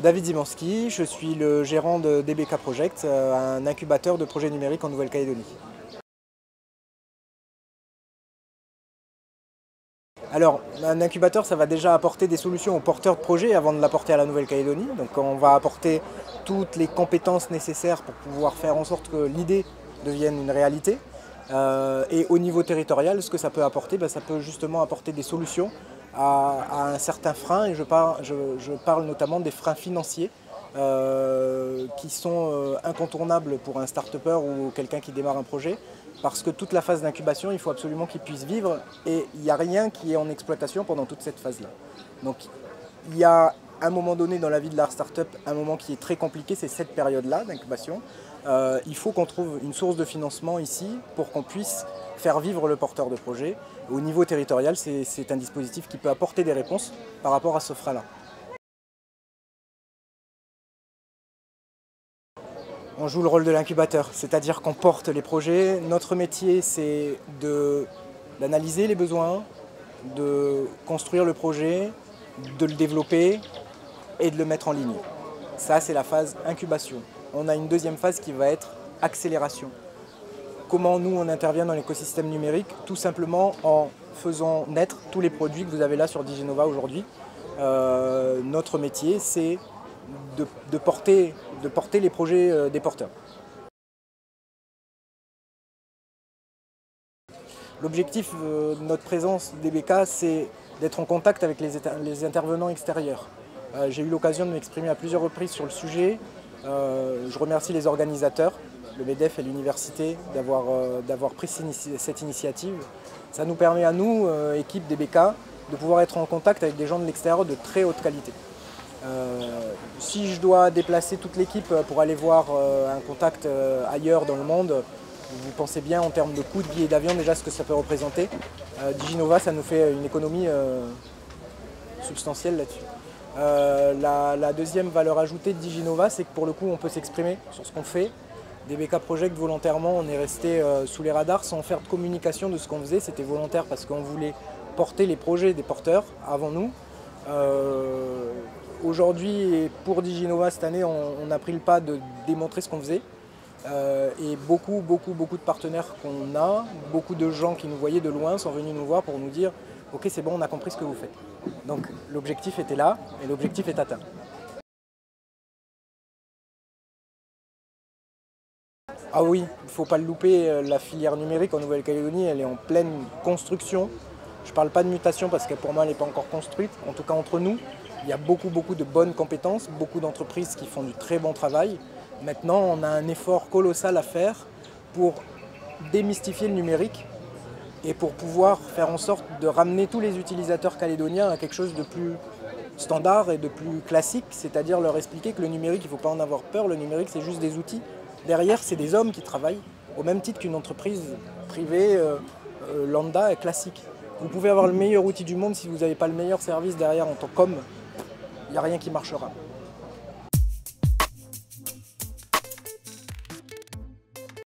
David Zimanski, je suis le gérant de DBK Project, un incubateur de projets numériques en Nouvelle-Calédonie. Alors, un incubateur, ça va déjà apporter des solutions aux porteurs de projets avant de l'apporter à la Nouvelle-Calédonie. Donc on va apporter toutes les compétences nécessaires pour pouvoir faire en sorte que l'idée devienne une réalité. Et au niveau territorial, ce que ça peut apporter, ça peut justement apporter des solutions à un certain frein, et je parle notamment des freins financiers qui sont incontournables pour un start-upper ou quelqu'un qui démarre un projet, parce que toute la phase d'incubation, il faut absolument qu'il puisse vivre, et il n'y a rien qui est en exploitation pendant toute cette phase-là. Donc il y a un moment donné dans la vie de la start-up, un moment qui est très compliqué, c'est cette période-là d'incubation. Il faut qu'on trouve une source de financement ici pour qu'on puisse faire vivre le porteur de projet. Au niveau territorial, c'est un dispositif qui peut apporter des réponses par rapport à ce frein-là. On joue le rôle de l'incubateur, c'est-à-dire qu'on porte les projets. Notre métier, c'est d'analyser les besoins, de construire le projet, de le développer et de le mettre en ligne. Ça, c'est la phase incubation. On a une deuxième phase qui va être accélération. Comment nous, on intervient dans l'écosystème numérique? Tout simplement en faisant naître tous les produits que vous avez là sur Diginova aujourd'hui. Notre métier, c'est de porter les projets des porteurs. L'objectif de notre présence DBK, c'est d'être en contact avec les intervenants extérieurs. J'ai eu l'occasion de m'exprimer à plusieurs reprises sur le sujet. Je remercie les organisateurs, le MEDEF et l'université, d'avoir pris cette initiative. Ça nous permet à nous, équipe DBK, de pouvoir être en contact avec des gens de l'extérieur de très haute qualité. Si je dois déplacer toute l'équipe pour aller voir un contact ailleurs dans le monde, vous pensez bien en termes de coût de billets d'avion déjà ce que ça peut représenter. Diginova, ça nous fait une économie substantielle là-dessus. La deuxième valeur ajoutée de Diginova, c'est que pour le coup on peut s'exprimer sur ce qu'on fait. DBK Project, volontairement, on est resté sous les radars sans faire de communication de ce qu'on faisait. C'était volontaire parce qu'on voulait porter les projets des porteurs avant nous. Aujourd'hui, et pour Diginova cette année, on a pris le pas de démontrer ce qu'on faisait. Et beaucoup de partenaires qu'on a, beaucoup de gens qui nous voyaient de loin sont venus nous voir pour nous dire « Ok, c'est bon, on a compris ce que vous faites ». Donc l'objectif était là et l'objectif est atteint. Ah oui, il ne faut pas le louper, la filière numérique en Nouvelle-Calédonie, elle est en pleine construction. Je ne parle pas de mutation parce que pour moi elle n'est pas encore construite, en tout cas entre nous. Il y a beaucoup de bonnes compétences, beaucoup d'entreprises qui font du très bon travail. Maintenant, on a un effort colossal à faire pour démystifier le numérique et pour pouvoir faire en sorte de ramener tous les utilisateurs calédoniens à quelque chose de plus standard et de plus classique, c'est-à-dire leur expliquer que le numérique, il ne faut pas en avoir peur, le numérique c'est juste des outils. Derrière, c'est des hommes qui travaillent, au même titre qu'une entreprise privée lambda et classique. Vous pouvez avoir le meilleur outil du monde, si vous n'avez pas le meilleur service derrière en tant qu'homme, il n'y a rien qui marchera.